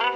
Hi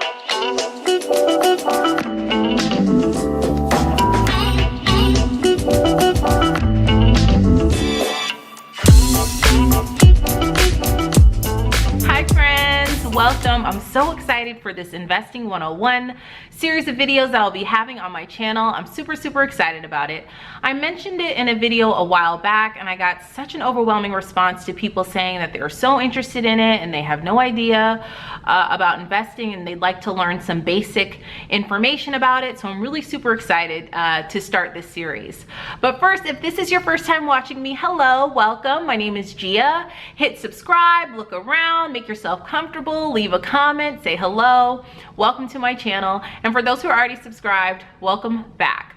friends, welcome. I'm so excited for this Investing 101 series of videos that I'll be having on my channel. I'm super excited about it. I mentioned it in a video a while back and I got such an overwhelming response to people saying that they're so interested in it and they have no idea about investing and they'd like to learn some basic information about it. So I'm really super excited to start this series. But first, if this is your first time watching me, hello, welcome. My name is Gia. Hit subscribe, look around, make yourself comfortable, leave a comment, say hello. Welcome to my channel. And for those who are already subscribed, welcome back.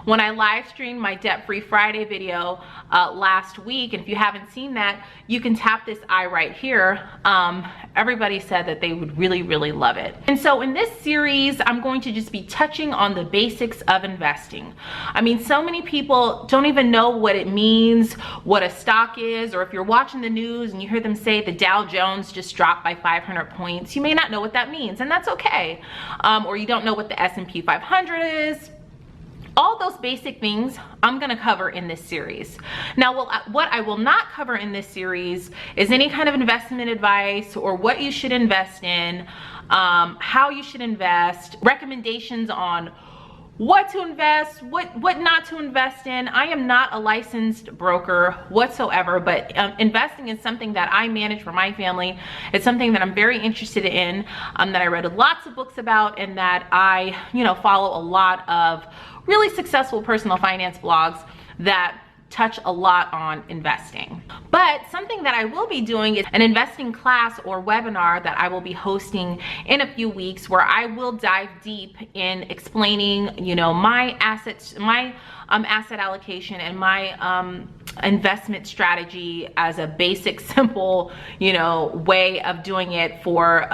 When I live streamed my Debt-Free Friday video last week, and if you haven't seen that, you can tap this eye right here. Everybody said that they would really love it. And so in this series, I'm going to just be touching on the basics of investing. I mean, so many people don't even know what it means, what a stock is, or if you're watching the news and you hear them say the Dow Jones just dropped by 500 points, you may not know what that means, and that's okay. Or you don't know what the S&P 500 is. All those basic things I'm gonna cover in this series. Now, what I will not cover in this series is any kind of investment advice or what you should invest in, how you should invest, recommendations on what to invest, what not to invest in. I am not a licensed broker whatsoever, but investing is something that I manage for my family. It's something that I'm very interested in, that I read lots of books about, and that I, follow a lot of really successful personal finance blogs that touch a lot on investing. But something that I will be doing is an investing class or webinar that I will be hosting in a few weeks, where I will dive deep in explaining, my assets, my asset allocation and my investment strategy as a basic, simple, way of doing it for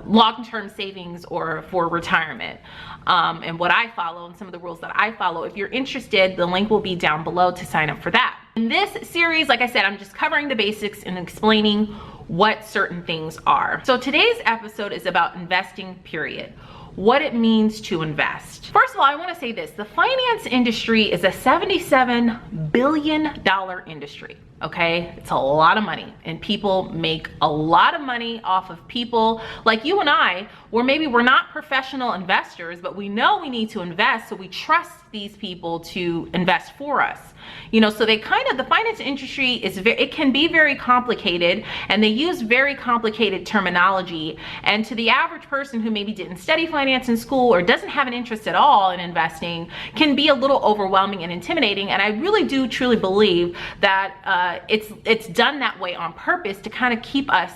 long-term savings or for retirement. And what I follow and some of the rules that I follow. If you're interested, the link will be down below to sign up for that. In this series, like I said, I'm just covering the basics and explaining what certain things are. So today's episode is about investing, period. What it means to invest. First of all, I want to say this: the finance industry is a $77 billion industry. Okay, it's a lot of money, and people make a lot of money off of people like you and I, where maybe we're not professional investors, but we know we need to invest, so we trust these people to invest for us. So they the finance industry it can be very complicated, and they use very complicated terminology, and to the average person who maybe didn't study finance in school or doesn't have an interest at all in investing, can be a little overwhelming and intimidating. And I really do truly believe that it's done that way on purpose to kind of keep us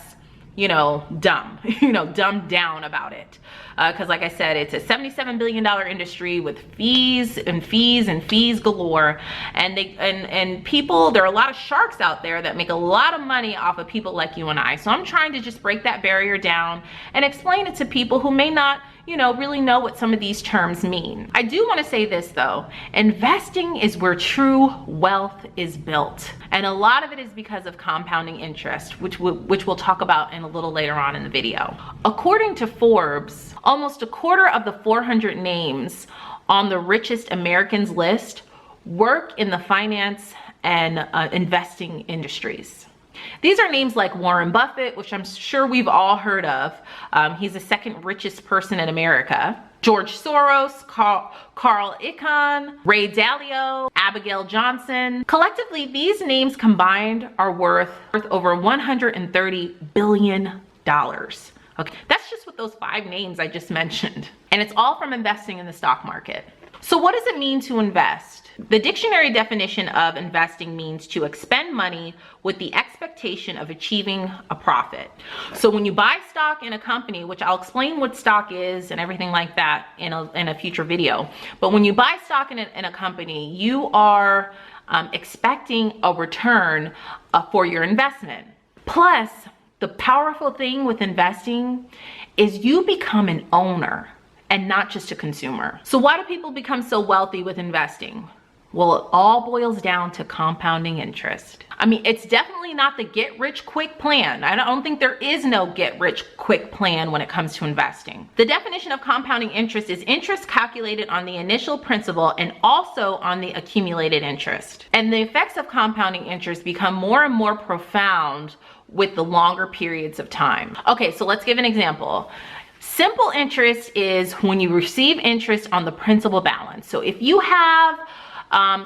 dumbed down about it. Because like I said, it's a $77 billion industry with fees galore. And people, there are a lot of sharks out there that make a lot of money off of people like you and I. So I'm trying to just break that barrier down and explain it to people who may not really know what some of these terms mean. I do want to say this though: investing is where true wealth is built. And a lot of it is because of compounding interest, which we'll talk about in a little later on in the video. According to Forbes, almost a quarter of the 400 names on the richest Americans list work in the finance and investing industries. These are names like Warren Buffett, which I'm sure we've all heard of. He's the second richest person in America. George Soros, Carl Icahn, Ray Dalio, Abigail Johnson. Collectively, these names combined are worth over $130 billion. Okay, that's just with those 5 names I just mentioned. And it's all from investing in the stock market. So what does it mean to invest? The dictionary definition of investing means to expend money with the expectation of achieving a profit. So when you buy stock in a company, which I'll explain what stock is and everything like that in a future video, but when you buy stock in a company, you are expecting a return for your investment. Plus, the powerful thing with investing is you become an owner and not just a consumer. So why do people become so wealthy with investing? Well, it all boils down to compounding interest. I mean, it's definitely not the get rich quick plan. I don't think there is no get rich quick plan when it comes to investing. The definition of compounding interest is interest calculated on the initial principal and also on the accumulated interest. And the effects of compounding interest become more and more profound with the longer periods of time. Okay, so let's give an example. Simple interest is when you receive interest on the principal balance. So if you have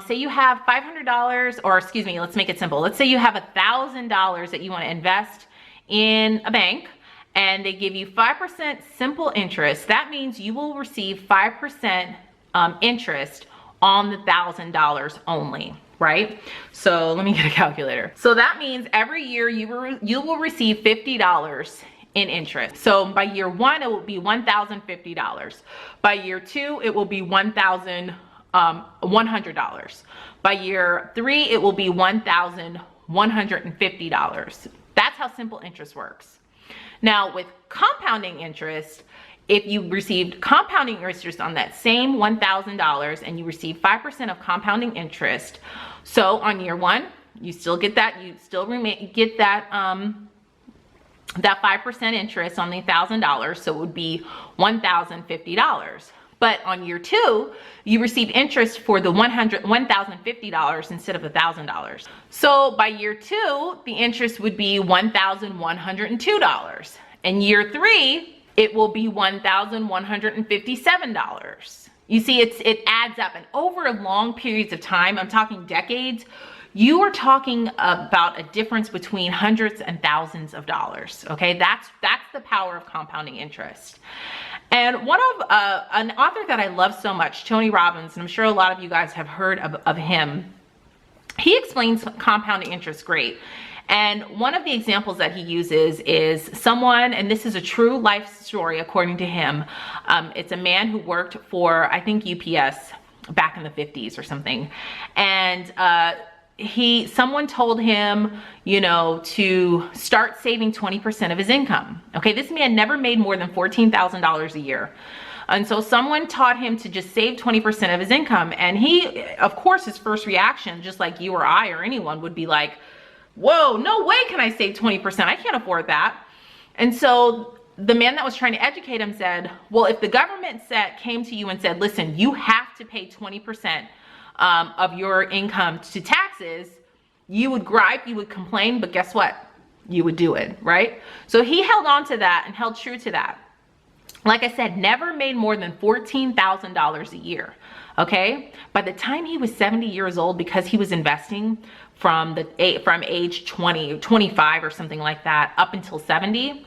say you have $500, or excuse me, let's make it simple. Let's say you have $1,000 that you want to invest in a bank and they give you 5% simple interest. That means you will receive 5% interest on the $1,000 only, right? So let me get a calculator. So that means every year you will receive $50 in interest. So by year one, it will be $1,050. By year two, it will be $1,100. By year three, it will be $1,150. That's how simple interest works. Now with compounding interest, if you received compounding interest on that same $1,000 and you receive 5% of compounding interest, so on year one, you still get that, get that that 5% interest on the $1,000, so it would be $1,050. But on year two, you receive interest for the $1,050 instead of $1,000. So by year two, the interest would be $1,102. And year three, it will be $1,157. You see, it adds up, and over long periods of time, I'm talking decades, you are talking about a difference between hundreds and thousands of dollars. Okay, that's the power of compounding interest. And one of an author that I love so much, Tony Robbins, and I'm sure a lot of you guys have heard of him, he explains compounding interest great. And one of the examples that he uses is someone, and this is a true life story according to him. It's a man who worked for, I think, UPS back in the 50s or something. And someone told him, you know, to start saving 20% of his income. Okay, this man never made more than $14,000 a year. And so someone taught him to just save 20% of his income. And he, of course, his first reaction, just like you or I or anyone, would be like, whoa, no way can I save 20%. I can't afford that. And so the man that was trying to educate him said, well, if the government came to you and said, listen, you have to pay 20% of your income to taxes, you would gripe, you would complain, but guess what? You would do it, right? So he held on to that and held true to that. Like I said, never made more than $14,000 a year, okay? By the time he was 70 years old, because he was investing from age 20, 25 or something like that, up until 70,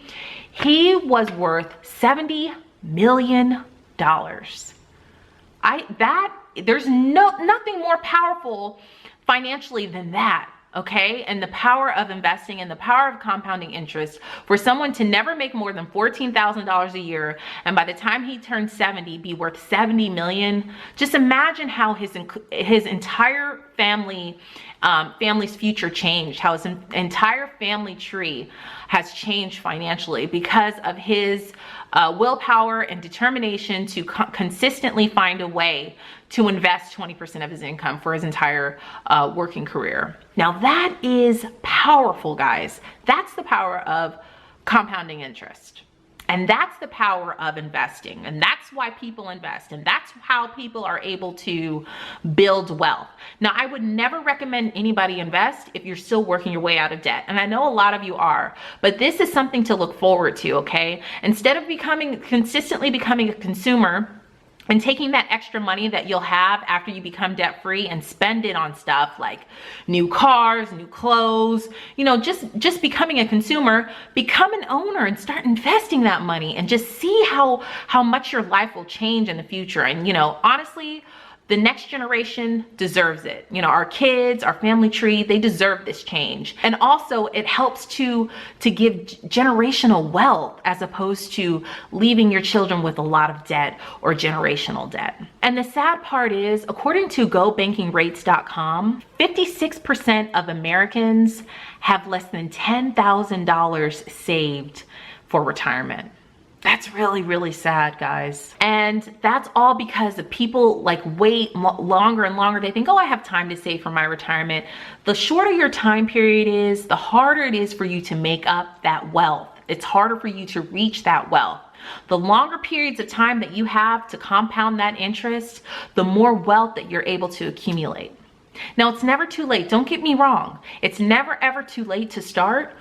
he was worth $70 million. There's nothing more powerful financially than that, okay? And the power of investing and the power of compounding interest for someone to never make more than $14,000 a year, and by the time he turned 70, be worth $70 million. Just imagine how his entire family's future changed, how his entire family tree has changed financially because of his willpower and determination to consistently find a way to invest 20% of his income for his entire working career. Now that is powerful, guys. That's the power of compounding interest. And that's the power of investing. And that's why people invest. And that's how people are able to build wealth. Now, I would never recommend anybody invest if you're still working your way out of debt. And I know a lot of you are, but this is something to look forward to, okay? Instead of consistently becoming a consumer and taking that extra money that you'll have after you become debt free and spend it on stuff like new cars, new clothes, you know, just becoming a consumer, become an owner and start investing that money and just see how much your life will change in the future. And, you know, honestly, the next generation deserves it. You know, our kids, our family tree, they deserve this change. And also it helps to give generational wealth as opposed to leaving your children with a lot of debt or generational debt. And the sad part is, according to GoBankingRates.com, 56% of Americans have less than $10,000 saved for retirement. That's really, really sad, guys. And that's all because the people like wait longer and longer. They think, oh, I have time to save for my retirement. The shorter your time period is, the harder it is for you to make up that wealth. It's harder for you to reach that wealth. The longer periods of time that you have to compound that interest, the more wealth that you're able to accumulate. Now, it's never too late. Don't get me wrong. It's never, ever too late to start,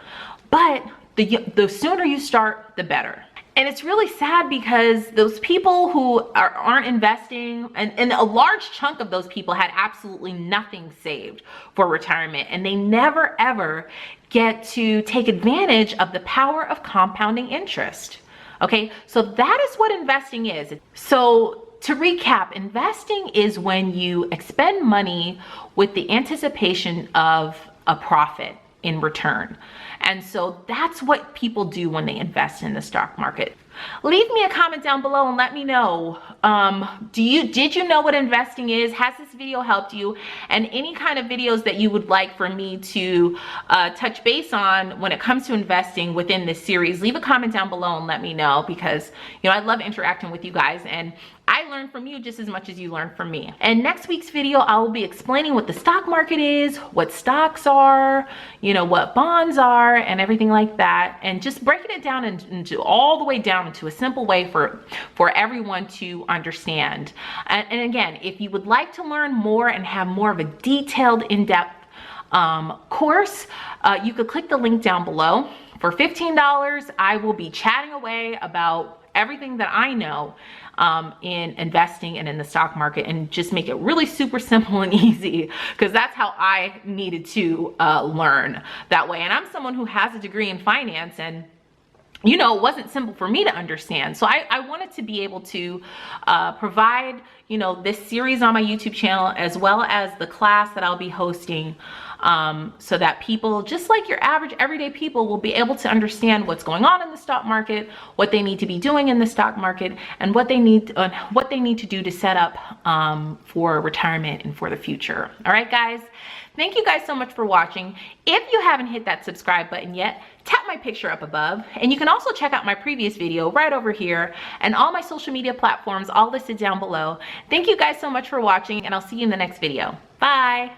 but the sooner you start, the better. And it's really sad because those people who aren't investing, and a large chunk of those people had absolutely nothing saved for retirement, and they never ever get to take advantage of the power of compounding interest. Okay, so that is what investing is. So to recap, investing is when you expend money with the anticipation of a profit in return. And so that's what people do when they invest in the stock market. Leave me a comment down below and let me know, did you know what investing is? Has this video helped you? And any kind of videos that you would like for me to touch base on when it comes to investing within this series, leave a comment down below and let me know, because I love interacting with you guys, and I learn from you just as much as you learn from me. And next week's video, I will be explaining what the stock market is, what stocks are, what bonds are, and everything like that, and just breaking it down into all the way down into a simple way for everyone to understand. And again, if you would like to learn more and have more of a detailed, in-depth course, you could click the link down below. For $15, I will be chatting away about everything that I know in investing and in the stock market, and just make it really super simple and easy, because that's how I needed to learn that way. And I'm someone who has a degree in finance, and it wasn't simple for me to understand. So I wanted to be able to provide, this series on my YouTube channel, as well as the class that I'll be hosting, so that people, just like your average everyday people, will be able to understand what's going on in the stock market, what they need to be doing in the stock market, and what they need to do to set up for retirement and for the future. All right, guys. Thank you guys so much for watching. If you haven't hit that subscribe button yet, tap my picture up above, and you can also check out my previous video right over here, and all my social media platforms all listed down below. Thank you guys so much for watching, and I'll see you in the next video. Bye.